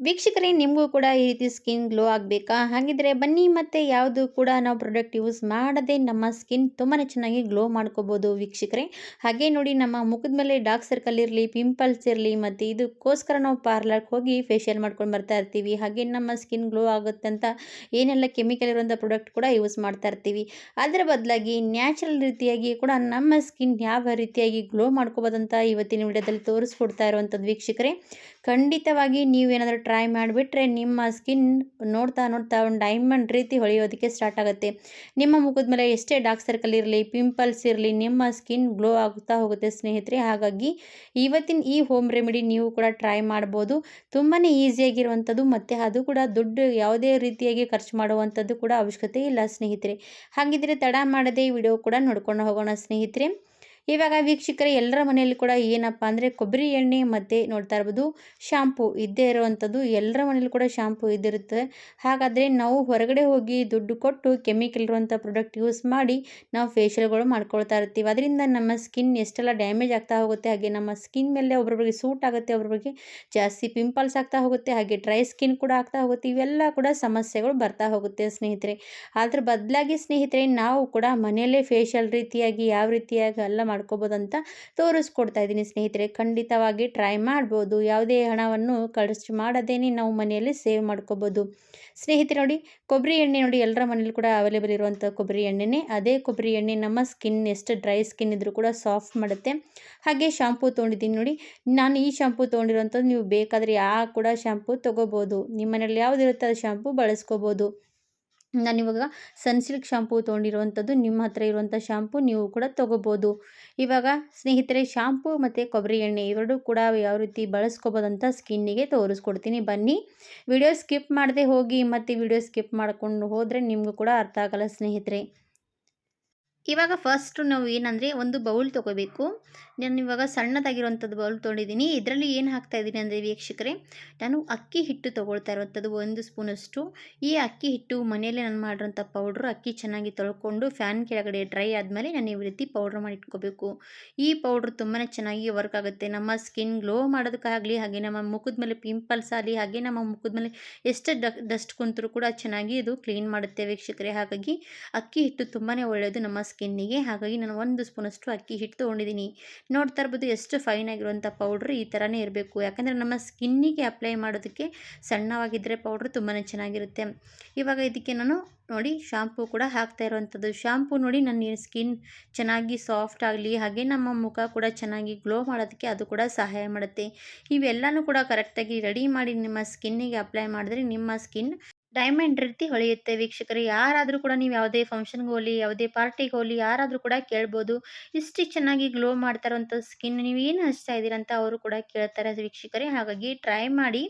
ವೀಕ್ಷಕರೇ, ನಿಮಗೂ ಕೂಡ ಈ ರೀತಿ ಸ್ಕಿನ್ ಗ್ಲೋ ಆಗಬೇಕಾ? ಹಾಗಿದ್ರೆ ಬನ್ನಿ, ಮತ್ತೆ ಯಾವುದು ಕೂಡ ನಾವು ಪ್ರಾಡಕ್ಟ್ ಯೂಸ್ ಮಾಡದೆ ನಮ್ಮ ಸ್ಕಿನ್ ತುಂಬಾ ಚೆನ್ನಾಗಿ ಗ್ಲೋ ಮಾಡ್ಕೋಬೋದು ವೀಕ್ಷಕರೇ. ಹಾಗೆ ನೋಡಿ, ನಮ್ಮ ಮುಖದ ಮೇಲೆ ಡಾರ್ಕ್ ಸರ್ಕಲ್ ಇರಲಿ, ಪಿಂಪಲ್ಸ್ ಇರಲಿ, ಮತ್ತು ಇದಕ್ಕೋಸ್ಕರ ನಾವು ಪಾರ್ಲರ್ಗೆ ಹೋಗಿ ಫೇಶಿಯಲ್ ಮಾಡ್ಕೊಂಡು ಬರ್ತಾ ಇರ್ತೀವಿ. ಹಾಗೆ ನಮ್ಮ ಸ್ಕಿನ್ ಗ್ಲೋ ಆಗುತ್ತೆ ಅಂತ ಏನೆಲ್ಲ ಕೆಮಿಕಲ್ ಇರುವಂಥ ಪ್ರಾಡಕ್ಟ್ ಕೂಡ ಯೂಸ್ ಮಾಡ್ತಾ ಇರ್ತೀವಿ. ಅದರ ಬದಲಾಗಿ ನ್ಯಾಚುರಲ್ ರೀತಿಯಾಗಿ ಕೂಡ ನಮ್ಮ ಸ್ಕಿನ್ ಯಾವ ರೀತಿಯಾಗಿ ಗ್ಲೋ ಮಾಡ್ಕೋಬೋದಂತ ಇವತ್ತಿನ ವಿಡಿಯೋದಲ್ಲಿ ತೋರಿಸ್ಕೊಡ್ತಾ ಇರುವಂಥದ್ದು ವೀಕ್ಷಕರೇ. ಖಂಡಿತವಾಗಿ ನೀವೇನಾದರೂ ಟ್ರೈ ಮಾಡಿಬಿಟ್ರೆ ನಿಮ್ಮ ಸ್ಕಿನ್ ನೋಡ್ತಾ ನೋಡ್ತಾ ಒಂದು ಡೈಮಂಡ್ ರೀತಿ ಹೊಳೆಯೋದಕ್ಕೆ ಸ್ಟಾರ್ಟ್ ಆಗುತ್ತೆ. ನಿಮ್ಮ ಮುಖದ ಮೇಲೆ ಎಷ್ಟೇ ಡಾರ್ಕ್ ಸರ್ಕಲ್ ಇರಲಿ, ಪಿಂಪಲ್ಸ್ ಇರಲಿ, ನಿಮ್ಮ ಸ್ಕಿನ್ ಗ್ಲೋ ಆಗುತ್ತಾ ಹೋಗುತ್ತೆ ಸ್ನೇಹಿತರೆ. ಹಾಗಾಗಿ ಇವತ್ತಿನ ಈ ಹೋಮ್ ರೆಮಿಡಿ ನೀವು ಕೂಡ ಟ್ರೈ ಮಾಡ್ಬೋದು. ತುಂಬಾ ಈಸಿಯಾಗಿರುವಂಥದ್ದು, ಮತ್ತು ಅದು ಕೂಡ ದುಡ್ಡು ಯಾವುದೇ ರೀತಿಯಾಗಿ ಖರ್ಚು ಮಾಡುವಂಥದ್ದು ಕೂಡ ಅವಶ್ಯಕತೆ ಇಲ್ಲ ಸ್ನೇಹಿತರೆ. ಹಾಗಿದ್ರೆ ತಡ ಮಾಡದೆ ಈ ವಿಡಿಯೋ ಕೂಡ ನೋಡ್ಕೊಂಡು ಹೋಗೋಣ ಸ್ನೇಹಿತರೆ. ಇವಾಗ ವೀಕ್ಷಕರೇ, ಎಲ್ಲರ ಮನೆಯಲ್ಲಿ ಕೂಡ ಏನಪ್ಪ ಅಂದರೆ ಕೊಬ್ಬರಿ ಎಣ್ಣೆ ಮತ್ತು ನೋಡ್ತಾ ಇರ್ಬೋದು ಶಾಂಪೂ ಇದ್ದೇ ಇರುವಂಥದ್ದು. ಎಲ್ಲರ ಮನೇಲಿ ಕೂಡ ಶಾಂಪೂ ಇದ್ದಿರುತ್ತೆ. ಹಾಗಾದರೆ ನಾವು ಹೊರಗಡೆ ಹೋಗಿ ದುಡ್ಡು ಕೊಟ್ಟು ಕೆಮಿಕಲ್ ಇರುವಂಥ ಪ್ರಾಡಕ್ಟ್ ಯೂಸ್ ಮಾಡಿ ನಾವು ಫೇಶಿಯಲ್ಗಳು ಮಾಡ್ಕೊಳ್ತಾ ಇರ್ತೀವಿ. ಅದರಿಂದ ನಮ್ಮ ಸ್ಕಿನ್ ಎಷ್ಟೆಲ್ಲ ಡ್ಯಾಮೇಜ್ ಆಗ್ತಾ ಹೋಗುತ್ತೆ. ಹಾಗೆ ನಮ್ಮ ಸ್ಕಿನ್ ಮೇಲೆ ಒಬ್ಬೊಬ್ಬರಿಗೆ ಸೂಟ್ ಆಗುತ್ತೆ, ಒಬ್ಬೊಬ್ಬರಿಗೆ ಜಾಸ್ತಿ ಪಿಂಪಲ್ಸ್ ಆಗ್ತಾ ಹೋಗುತ್ತೆ, ಹಾಗೆ ಡ್ರೈ ಸ್ಕಿನ್ ಕೂಡ ಆಗ್ತಾ ಹೋಗುತ್ತೆ. ಇವೆಲ್ಲ ಕೂಡ ಸಮಸ್ಯೆಗಳು ಬರ್ತಾ ಹೋಗುತ್ತೆ ಸ್ನೇಹಿತರೆ. ಅದ್ರ ಬದಲಾಗಿ ಸ್ನೇಹಿತರೆ, ನಾವು ಕೂಡ ಮನೆಯಲ್ಲೇ ಫೇಶಿಯಲ್ ರೀತಿಯಾಗಿ ಯಾವ ರೀತಿಯಾಗಿ ಎಲ್ಲ ಮಾಡ್ಕೋಬೋದಂತ ತೋರಿಸ್ಕೊಡ್ತಾ ಇದ್ದೀನಿ ಸ್ನೇಹಿತರೆ. ಖಂಡಿತವಾಗಿ ಟ್ರೈ ಮಾಡ್ಬೋದು. ಯಾವುದೇ ಹಣವನ್ನು ಖರ್ಚು ಮಾಡದೇನೆ ನಾವು ಮನೆಯಲ್ಲಿ ಸೇವ್ ಮಾಡ್ಕೋಬೋದು ಸ್ನೇಹಿತರೆ. ನೋಡಿ, ಕೊಬ್ಬರಿ ಎಣ್ಣೆ ನೋಡಿ, ಎಲ್ಲರ ಮನೇಲಿ ಕೂಡ ಅವೈಲೇಬಲ್ ಇರುವಂಥ ಕೊಬ್ಬರಿ ಎಣ್ಣೆನೇ. ಅದೇ ಕೊಬ್ಬರಿ ಎಣ್ಣೆ ನಮ್ಮ ಸ್ಕಿನ್ ಎಷ್ಟು ಡ್ರೈ ಸ್ಕಿನ್ ಇದ್ರೂ ಕೂಡ ಸಾಫ್ಟ್ ಮಾಡುತ್ತೆ. ಹಾಗೆ ಶಾಂಪೂ ತೊಗೊಂಡಿದ್ದೀನಿ ನೋಡಿ, ನಾನು ಈ ಶಾಂಪೂ ತೊಗೊಂಡಿರೋಂಥದ್ದು. ನೀವು ಬೇಕಾದರೆ ಯಾವ ಕೂಡ ಶಾಂಪೂ ತೊಗೋಬೋದು. ನಿಮ್ಮ ಮನೇಲಿ ಯಾವುದಿರುತ್ತೆ ಅದು ಶಾಂಪೂ ಬಳಸ್ಕೋಬೋದು. ನಾನಿವಾಗ ಸನ್ಸಿಲ್ಕ್ ಶಾಂಪೂ ತೊಗೊಂಡಿರುವಂಥದ್ದು. ನಿಮ್ಮ ಹತ್ರ ಇರುವಂಥ ಶಾಂಪೂ ನೀವು ಕೂಡ ತೊಗೋಬೋದು. ಇವಾಗ ಸ್ನೇಹಿತರೆ, ಶಾಂಪೂ ಮತ್ತು ಕೊಬ್ಬರಿ ಎಣ್ಣೆ ಇವೆರಡೂ ಕೂಡ ಯಾವ ರೀತಿ ಬಳಸ್ಕೋಬೋದಂತ ಸ್ಕಿನ್ನಿಗೆ ತೋರಿಸ್ಕೊಡ್ತೀನಿ. ಬನ್ನಿ, ವಿಡಿಯೋ ಸ್ಕಿಪ್ ಮಾಡದೆ ಹೋಗಿ, ಮತ್ತು ವಿಡಿಯೋ ಸ್ಕಿಪ್ ಮಾಡ್ಕೊಂಡು ಹೋದರೆ ನಿಮಗೂ ಕೂಡ ಅರ್ಥ ಆಗಲ್ಲ ಸ್ನೇಹಿತರೆ. ಇವಾಗ ಫಸ್ಟು ನಾವು ಏನಂದರೆ ಒಂದು ಬೌಲ್ ತೊಗೋಬೇಕು. ನಾನು ಇವಾಗ ಸಣ್ಣದಾಗಿರುವಂಥದ್ದು ಬೌಲ್ ತೊಗೊಂಡಿದ್ದೀನಿ. ಇದರಲ್ಲಿ ಏನು ಹಾಕ್ತಾಯಿದ್ದೀನಿ ಅಂದರೆ ವೀಕ್ಷಕರೇ, ನಾನು ಅಕ್ಕಿ ಹಿಟ್ಟು ತೊಗೊಳ್ತಾ ಇರುವಂಥದ್ದು 1 ಸ್ಪೂನಷ್ಟು. ಈ ಅಕ್ಕಿ ಹಿಟ್ಟು ಮನೆಯಲ್ಲೇ ನಾನು ಮಾಡಿರೋಂಥ ಪೌಡ್ರು. ಅಕ್ಕಿ ಚೆನ್ನಾಗಿ ತೊಳ್ಕೊಂಡು ಫ್ಯಾನ್ ಕೆಳಗಡೆ ಡ್ರೈ ಆದಮೇಲೆ ನಾನು ಈ ರೀತಿ ಪೌಡ್ರ್ ಮಾಡಿ ಇಟ್ಕೋಬೇಕು. ಈ ಪೌಡ್ರ್ ತುಂಬಾ ಚೆನ್ನಾಗಿ ವರ್ಕ್ ಆಗುತ್ತೆ ನಮ್ಮ ಸ್ಕಿನ್ ಗ್ಲೋ ಮಾಡೋದಕ್ಕಾಗಲಿ, ಹಾಗೆ ನಮ್ಮ ಮುಖದ ಮೇಲೆ ಪಿಂಪಲ್ಸ್ ಆಗಲಿ, ಹಾಗೆ ನಮ್ಮ ಮುಖದ ಮೇಲೆ ಎಷ್ಟು ಡಸ್ಟ್ ಕುಂತರೂ ಕೂಡ ಚೆನ್ನಾಗಿ ಇದು ಕ್ಲೀನ್ ಮಾಡುತ್ತೆ ವೀಕ್ಷಕರೇ. ಹಾಗಾಗಿ ಅಕ್ಕಿ ಹಿಟ್ಟು ತುಂಬಾ ಒಳ್ಳೆಯದು ನಮ್ಮ ಸ್ಕಿನ್ನಿಗೆ. ಹಾಗಾಗಿ ನಾನು 1 ಸ್ಪೂನಷ್ಟು ಅಕ್ಕಿ ಹಿಟ್ಟು ತೊಗೊಂಡಿದ್ದೀನಿ. ನೋಡ್ತಾ ಇರ್ಬೋದು ಎಷ್ಟು ಫೈನ್ ಆಗಿರುವಂಥ ಪೌಡ್ರ್ ಈ ಥರನೇ ಇರಬೇಕು. ಯಾಕಂದರೆ ನಮ್ಮ ಸ್ಕಿನ್ನಿಗೆ ಅಪ್ಲೈ ಮಾಡೋದಕ್ಕೆ ಸಣ್ಣವಾಗಿದ್ದರೆ ಪೌಡ್ರ್ ತುಂಬಾ ಚೆನ್ನಾಗಿರುತ್ತೆ. ಇವಾಗ ಇದಕ್ಕೆ ನಾನು ನೋಡಿ ಶಾಂಪೂ ಕೂಡ ಹಾಕ್ತಾ ಇರುವಂಥದ್ದು. ಶಾಂಪೂ ನೋಡಿ ನನ್ನ ಸ್ಕಿನ್ ಚೆನ್ನಾಗಿ ಸಾಫ್ಟ್ ಆಗಲಿ, ಹಾಗೆ ನಮ್ಮ ಮುಖ ಕೂಡ ಚೆನ್ನಾಗಿ ಗ್ಲೋ ಮಾಡೋದಕ್ಕೆ ಅದು ಕೂಡ ಸಹಾಯ ಮಾಡುತ್ತೆ. ಇವೆಲ್ಲನೂ ಕೂಡ ಕರೆಕ್ಟಾಗಿ ರೆಡಿ ಮಾಡಿ ನಿಮ್ಮ ಸ್ಕಿನ್ನಿಗೆ ಅಪ್ಲೈ ಮಾಡಿದ್ರೆ ನಿಮ್ಮ ಸ್ಕಿನ್ ಡೈಮಂಡ್ ರೀತಿ ಹೊಳೆಯುತ್ತೆ ವೀಕ್ಷಕರೇ. ಯಾರಾದರೂ ಕೂಡ ನೀವು ಯಾವುದೇ ಫಂಕ್ಷನ್ಗೆ ಹೋಗಲಿ, ಯಾವುದೇ ಪಾರ್ಟಿಗೆ ಹೋಗಲಿ, ಯಾರಾದರೂ ಕೂಡ ಕೇಳ್ಬೋದು, ಇಷ್ಟು ಚೆನ್ನಾಗಿ ಗ್ಲೋ ಮಾಡ್ತಾ ಇರೋಂಥ ಸ್ಕಿನ್ ನೀವು ಏನು ಹಚ್ತಾ ಇದ್ದೀರಾ ಅಂತ ಅವರು ಕೂಡ ಕೇಳ್ತಾರೆ ವೀಕ್ಷಕರೇ. ಹಾಗಾಗಿ ಟ್ರೈ ಮಾಡಿ.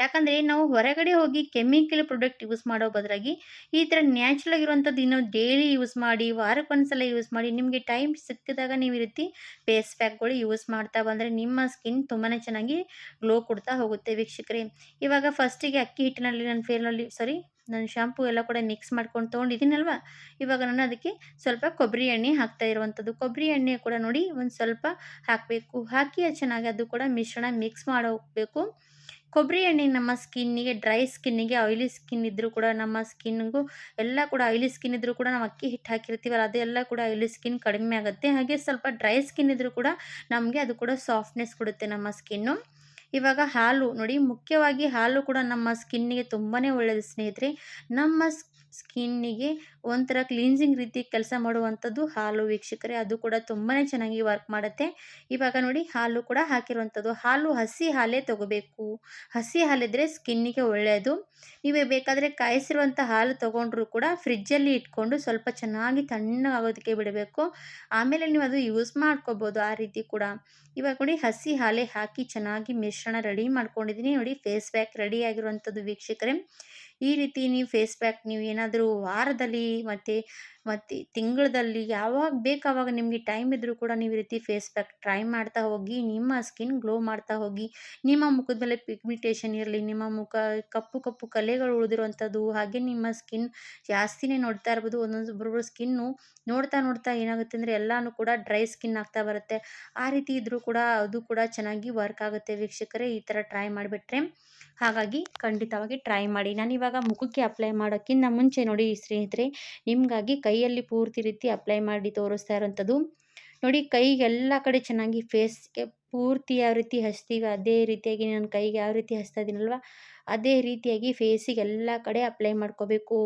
ಯಾಕಂದರೆ ನಾವು ಹೊರಗಡೆ ಹೋಗಿ ಕೆಮಿಕಲ್ ಪ್ರಾಡಕ್ಟ್ ಯೂಸ್ ಮಾಡೋ ಬದಲಾಗಿ ಈ ಥರ ನ್ಯಾಚುರಲ್ ಆಗಿರುವಂಥದ್ದು ಇನ್ನೂ ಡೈಲಿ ಯೂಸ್ ಮಾಡಿ, ವಾರಕ್ಕೊಂದ್ಸಲ ಯೂಸ್ ಮಾಡಿ, ನಿಮಗೆ ಟೈಮ್ ಸಿಕ್ಕಿದಾಗ ನೀವು ಈ ರೀತಿ ಫೇಸ್ ಪ್ಯಾಕ್ಗಳು ಯೂಸ್ ಮಾಡ್ತಾ ಬಂದರೆ ನಿಮ್ಮ ಸ್ಕಿನ್ ತುಂಬಾ ಚೆನ್ನಾಗಿ ಗ್ಲೋ ಕೊಡ್ತಾ ಹೋಗುತ್ತೆ ವೀಕ್ಷಕರೇ. ಇವಾಗ ಫಸ್ಟಿಗೆ ಅಕ್ಕಿ ಹಿಟ್ಟಿನಲ್ಲಿ ನಾನು ಶಾಂಪೂ ಎಲ್ಲ ಕೂಡ ಮಿಕ್ಸ್ ಮಾಡ್ಕೊಂಡು ತೊಗೊಂಡಿದ್ದೀನಲ್ವ. ಇವಾಗ ನಾನು ಅದಕ್ಕೆ ಸ್ವಲ್ಪ ಕೊಬ್ಬರಿ ಎಣ್ಣೆ ಹಾಕ್ತಾ ಇರುವಂಥದ್ದು. ಕೊಬ್ಬರಿ ಎಣ್ಣೆ ಕೂಡ ನೋಡಿ ಒಂದು ಸ್ವಲ್ಪ ಹಾಕಬೇಕು. ಹಾಕಿ ಚೆನ್ನಾಗಿ ಅದು ಕೂಡ ಮಿಶ್ರಣ ಮಿಕ್ಸ್ ಮಾಡಿ ಹೋಗಬೇಕು. ಕೊಬ್ಬರಿ ಎಣ್ಣೆ ನಮ್ಮ ಸ್ಕಿನ್ನಿಗೆ, ಡ್ರೈ ಸ್ಕಿನ್ನಿಗೆ, ಆಯಿಲಿ ಸ್ಕಿನ್ ಇದ್ದರೂ ಕೂಡ ನಮ್ಮ ಸ್ಕಿನ್ನಿಗೂ ಎಲ್ಲ ಕೂಡ ಆಯಿಲಿ ಸ್ಕಿನ್ ಇದ್ದರೂ ಕೂಡ ನಾವು ಅಕ್ಕಿ ಹಿಟ್ಟು ಹಾಕಿರ್ತೀವಲ್ಲ, ಅದೆಲ್ಲ ಕೂಡ ಆಯಿಲಿ ಸ್ಕಿನ್ ಕಡಿಮೆ ಆಗುತ್ತೆ. ಹಾಗೆ ಸ್ವಲ್ಪ ಡ್ರೈ ಸ್ಕಿನ್ ಇದ್ದರೂ ಕೂಡ ನಮಗೆ ಅದು ಕೂಡ ಸಾಫ್ಟ್ನೆಸ್ ಕೊಡುತ್ತೆ ನಮ್ಮ ಸ್ಕಿನ್ನು. ಇವಾಗ ಹಾಲು ನೋಡಿ, ಮುಖ್ಯವಾಗಿ ಹಾಲು ಕೂಡ ನಮ್ಮ ಸ್ಕಿನ್ನಿಗೆ ತುಂಬಾ ಒಳ್ಳೆಯದು ಸ್ನೇಹಿತರೆ. ನಮ್ಮ ಸ್ಕಿನ್ನಿಗೆ ಒಂಥರ ಕ್ಲೀನ್ಸಿಂಗ್ ರೀತಿ ಕೆಲಸ ಮಾಡುವಂಥದ್ದು ಹಾಲು ವೀಕ್ಷಕರೇ. ಅದು ಕೂಡ ತುಂಬಾ ಚೆನ್ನಾಗಿ ವರ್ಕ್ ಮಾಡುತ್ತೆ. ಇವಾಗ ನೋಡಿ ಹಾಲು ಕೂಡ ಹಾಕಿರುವಂಥದ್ದು. ಹಾಲು ಹಸಿ ಹಾಲೇ ತೊಗೋಬೇಕು. ಹಸಿ ಹಾಲಿದ್ರೆ ಸ್ಕಿನ್ನಿಗೆ ಒಳ್ಳೆಯದು. ನೀವೇ ಬೇಕಾದರೆ ಕಾಯಿಸಿರುವಂಥ ಹಾಲು ತೊಗೊಂಡ್ರೂ ಕೂಡ ಫ್ರಿಜ್ಜಲ್ಲಿ ಇಟ್ಕೊಂಡು ಸ್ವಲ್ಪ ಚೆನ್ನಾಗಿ ತಣ್ಣಗಾಗೋದಕ್ಕೆ ಬಿಡಬೇಕು. ಆಮೇಲೆ ನೀವು ಅದು ಯೂಸ್ ಮಾಡ್ಕೋಬೋದು ಆ ರೀತಿ ಕೂಡ. ಇವಾಗ ನೋಡಿ ಹಸಿ ಹಾಲೇ ಹಾಕಿ ಚೆನ್ನಾಗಿ ಮಿಶ್ರಣ ರೆಡಿ ಮಾಡ್ಕೊಂಡಿದ್ದೀನಿ. ನೋಡಿ ಫೇಸ್ ಪ್ಯಾಕ್ ರೆಡಿ ಆಗಿರುವಂಥದ್ದು ವೀಕ್ಷಕರೇ. ಈ ರೀತಿ ನೀವು ಫೇಸ್ ಪ್ಯಾಕ್ ನೀವು ಏನಾದರೂ ವಾರದಲ್ಲಿ ಮತ್ತು ತಿಂಗಳಲ್ಲಿ ಯಾವಾಗ ಬೇಕು ಆವಾಗ ನಿಮಗೆ ಟೈಮ್ ಇದ್ದರೂ ಕೂಡ ನೀವು ಈ ರೀತಿ ಫೇಸ್ ಪ್ಯಾಕ್ ಟ್ರೈ ಮಾಡ್ತಾ ಹೋಗಿ, ನಿಮ್ಮ ಸ್ಕಿನ್ ಗ್ಲೋ ಮಾಡ್ತಾ ಹೋಗಿ. ನಿಮ್ಮ ಮುಖದ ಮೇಲೆ ಪಿಗ್ಮೆಂಟೇಷನ್ ಇರಲಿ, ನಿಮ್ಮ ಮುಖ ಕಪ್ಪು ಕಪ್ಪು ಕಲೆಗಳು ಉಳಿದಿರುವಂಥದ್ದು, ಹಾಗೆ ನಿಮ್ಮ ಸ್ಕಿನ್ ಜಾಸ್ತಿನೇ ನೋಡ್ತಾ ಇರ್ಬೋದು. ಒಬ್ಬೊಬ್ಬರು ಸ್ಕಿನ್ನು ನೋಡ್ತಾ ನೋಡ್ತಾ ಏನಾಗುತ್ತೆ ಅಂದರೆ ಎಲ್ಲನೂ ಕೂಡ ಡ್ರೈ ಸ್ಕಿನ್ ಆಗ್ತಾ ಬರುತ್ತೆ. ಆ ರೀತಿ ಇದ್ದರೂ ಕೂಡ ಅದು ಕೂಡ ಚೆನ್ನಾಗಿ ವರ್ಕ್ ಆಗುತ್ತೆ ವೀಕ್ಷಕರೇ. ಈ ಥರ ಟ್ರೈ ಮಾಡಿಬಿಟ್ರೆ ಹಾಗಾಗಿ ಖಂಡಿತವಾಗಿ ಟ್ರೈ ಮಾಡಿ. ನಾನಿವಾಗ ಮುಖಕ್ಕೆ ಅಪ್ಲೈ ಮಾಡೋಕ್ಕಿಂತ ಮುಂಚೆ ನೋಡಿ ಸ್ನೇಹಿತರೆ, ನಿಮಗಾಗಿ ಕೈಯಲ್ಲಿ ಪೂರ್ತಿ ರೀತಿ ಅಪ್ಲೈ ಮಾಡಿ ತೋರಿಸ್ತಾ ಇರೋಂಥದ್ದು. ನೋಡಿ ಕೈಗೆಲ್ಲ ಕಡೆ ಚೆನ್ನಾಗಿ ಫೇಸ್ಗೆ ಪೂರ್ತಿ ಯಾವ ರೀತಿ ಹಚ್ತೀವಿ ಅದೇ ರೀತಿಯಾಗಿ ನಾನು ಕೈಗೆ ಯಾವ ರೀತಿ ಹಚ್ತಾ ಇದ್ದೀನಲ್ವ ಅದೇ ರೀತಿಯಾಗಿ ಫೇಸಿಗೆ ಎಲ್ಲ ಕಡೆ ಅಪ್ಲೈ ಮಾಡ್ಕೋಬೇಕು.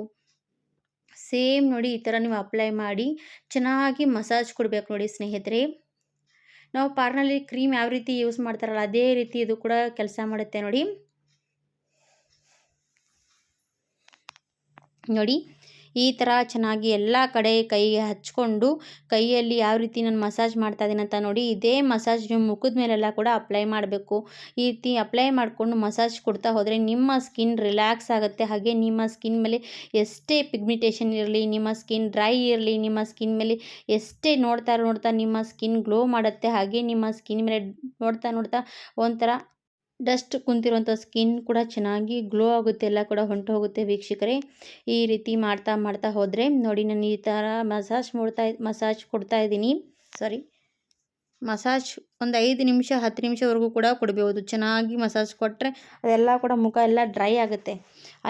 ಸೇಮ್ ನೋಡಿ ಈ ಥರ ನೀವು ಅಪ್ಲೈ ಮಾಡಿ ಚೆನ್ನಾಗಿ ಮಸಾಜ್ ಕೊಡಬೇಕು ನೋಡಿ ಸ್ನೇಹಿತರೆ. ನಾವು ಪಾರ್ಲರ್ನಲ್ಲಿ ಕ್ರೀಮ್ ಯಾವ ರೀತಿ ಯೂಸ್ ಮಾಡ್ತಾರಲ್ಲ ಅದೇ ರೀತಿ ಇದು ಕೂಡ ಕೆಲಸ ಮಾಡುತ್ತೆ ನೋಡಿ. ನೋಡಿ ಈ ಥರ ಚೆನ್ನಾಗಿ ಎಲ್ಲ ಕಡೆ ಕೈಗೆ ಹಚ್ಕೊಂಡು ಕೈಯಲ್ಲಿ ಯಾವ ರೀತಿ ನಾನು ಮಸಾಜ್ ಮಾಡ್ತಾ ಇದ್ದೀನಿ ಅಂತ ನೋಡಿ ಇದೇ ಮಸಾಜ್ ನೀವು ಮುಖದ ಮೇಲೆಲ್ಲ ಕೂಡ ಅಪ್ಲೈ ಮಾಡಬೇಕು. ಈ ರೀತಿ ಅಪ್ಲೈ ಮಾಡಿಕೊಂಡು ಮಸಾಜ್ ಕೊಡ್ತಾ ಹೋದರೆ ನಿಮ್ಮ ಸ್ಕಿನ್ ರಿಲ್ಯಾಕ್ಸ್ ಆಗುತ್ತೆ. ಹಾಗೆ ನಿಮ್ಮ ಸ್ಕಿನ್ ಮೇಲೆ ಎಷ್ಟೇ ಪಿಗ್ಮೆಂಟೇಷನ್ ಇರಲಿ, ನಿಮ್ಮ ಸ್ಕಿನ್ ಡ್ರೈ ಇರಲಿ, ನಿಮ್ಮ ಸ್ಕಿನ್ ಮೇಲೆ ಎಷ್ಟೇ ನೋಡ್ತಾ ನಿಮ್ಮ ಸ್ಕಿನ್ ಗ್ಲೋ ಮಾಡುತ್ತೆ. ಹಾಗೆ ನಿಮ್ಮ ಸ್ಕಿನ್ ಮೇಲೆ ನೋಡ್ತಾ ಒಂಥರ ಡಸ್ಟ್ ಕುಂತಿರುವಂಥ ಸ್ಕಿನ್ ಕೂಡ ಚೆನ್ನಾಗಿ ಗ್ಲೋ ಆಗುತ್ತೆ, ಎಲ್ಲ ಕೂಡ ಹೊಂಟು ಹೋಗುತ್ತೆ ವೀಕ್ಷಕರೇ. ಈ ರೀತಿ ಮಾಡ್ತಾ ಹೋದರೆ ನೋಡಿ ನಾನು ಈ ಥರ ಮಸಾಜ್ ಕೊಡ್ತಾ ಇದ್ದೀನಿ. ಮಸಾಜ್ ಒಂದು 5 ನಿಮಿಷ 10 ನಿಮಿಷವರೆಗೂ ಕೂಡ ಕೊಡಬಹುದು. ಚೆನ್ನಾಗಿ ಮಸಾಜ್ ಕೊಟ್ಟರೆ ಅದೆಲ್ಲ ಕೂಡ ಮುಖ ಎಲ್ಲ ಡ್ರೈ ಆಗುತ್ತೆ.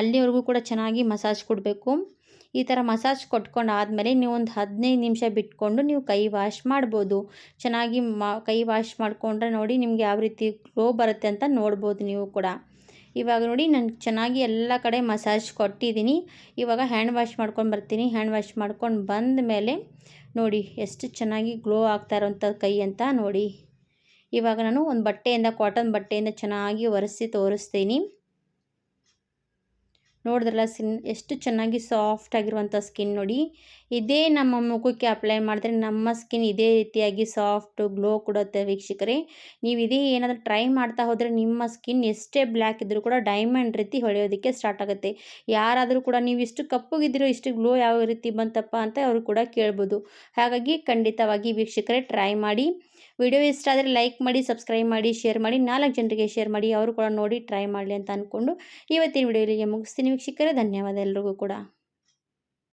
ಅಲ್ಲಿವರೆಗೂ ಕೂಡ ಚೆನ್ನಾಗಿ ಮಸಾಜ್ ಕೊಡಬೇಕು. ಈ ಥರ ಮಸಾಜ್ ಕೊಟ್ಕೊಂಡು ಆದಮೇಲೆ ನೀವು ಒಂದು 15 ನಿಮಿಷ ಬಿಟ್ಕೊಂಡು ನೀವು ಕೈ ವಾಶ್ ಮಾಡ್ಬೋದು. ಚೆನ್ನಾಗಿ ಕೈ ವಾಶ್ ಮಾಡಿಕೊಂಡ್ರೆ ನೋಡಿ ನಿಮ್ಗೆ ಯಾವ ರೀತಿ ಗ್ಲೋ ಬರುತ್ತೆ ಅಂತ ನೋಡ್ಬೋದು ನೀವು ಕೂಡ. ಇವಾಗ ನೋಡಿ ನಾನು ಚೆನ್ನಾಗಿ ಎಲ್ಲ ಕಡೆ ಮಸಾಜ್ ಕೊಟ್ಟಿದ್ದೀನಿ. ಇವಾಗ ಹ್ಯಾಂಡ್ ವಾಶ್ ಮಾಡ್ಕೊಂಡು ಬರ್ತೀನಿ. ಹ್ಯಾಂಡ್ ವಾಶ್ ಮಾಡ್ಕೊಂಡು ಬಂದ ಮೇಲೆ ನೋಡಿ ಎಷ್ಟು ಚೆನ್ನಾಗಿ ಗ್ಲೋ ಆಗ್ತಾ ಇರೋಂಥ ಕೈ ಅಂತ ನೋಡಿ. ಇವಾಗ ನಾನು ಒಂದು ಕಾಟನ್ ಬಟ್ಟೆಯಿಂದ ಚೆನ್ನಾಗಿ ಒರೆಸಿ ತೋರಿಸ್ತೀನಿ. ನೋಡಿದ್ರಲ್ಲ ಎಷ್ಟು ಚೆನ್ನಾಗಿ ಸಾಫ್ಟ್ ಆಗಿರುವಂಥ ಸ್ಕಿನ್ ನೋಡಿ. ಇದೇ ನಮ್ಮ ಮುಖಕ್ಕೆ ಅಪ್ಲೈ ಮಾಡಿದ್ರೆ ನಮ್ಮ ಸ್ಕಿನ್ ಇದೇ ರೀತಿಯಾಗಿ ಸಾಫ್ಟು ಗ್ಲೋ ಕೊಡುತ್ತೆ ವೀಕ್ಷಕರೇ. ನೀವು ಇದೇ ಏನಾದರೂ ಟ್ರೈ ಮಾಡ್ತಾ ಹೋದರೆ ನಿಮ್ಮ ಸ್ಕಿನ್ ಎಷ್ಟೇ ಬ್ಲ್ಯಾಕ್ ಇದ್ದರೂ ಕೂಡ ಡೈಮಂಡ್ ರೀತಿ ಹೊಳೆಯೋದಕ್ಕೆ ಸ್ಟಾರ್ಟ್ ಆಗುತ್ತೆ. ಯಾರಾದರೂ ಕೂಡ ನೀವು ಇಷ್ಟು ಕಪ್ಪಗಿದ್ದೀರೋ ಇಷ್ಟು ಗ್ಲೋ ಯಾವ ರೀತಿ ಬಂತಪ್ಪ ಅಂತ ಅವರು ಕೂಡ ಕೇಳ್ಬೋದು. ಹಾಗಾಗಿ ಖಂಡಿತವಾಗಿ ವೀಕ್ಷಕರೇ ಟ್ರೈ ಮಾಡಿ. ವಿಡಿಯೋ ಇಷ್ಟ ಆದರೆ ಲೈಕ್ ಮಾಡಿ, ಸಬ್ಸ್ಕ್ರೈಬ್ ಮಾಡಿ, ಶೇರ್ ಮಾಡಿ, 4 ಜನರಿಗೆ ಶೇರ್ ಮಾಡಿ, ಅವರು ಕೂಡ ನೋಡಿ ಟ್ರೈ ಮಾಡಲಿ ಅಂತ ಅಂದ್ಕೊಂಡು ಇವತ್ತಿನ ವಿಡಿಯೋ ಇಲ್ಲಿಗೆ ಮುಗಿಸ್ತೀನಿ ವೀಕ್ಷಕರೇ. ಧನ್ಯವಾದ ಎಲ್ರಿಗೂ ಕೂಡ.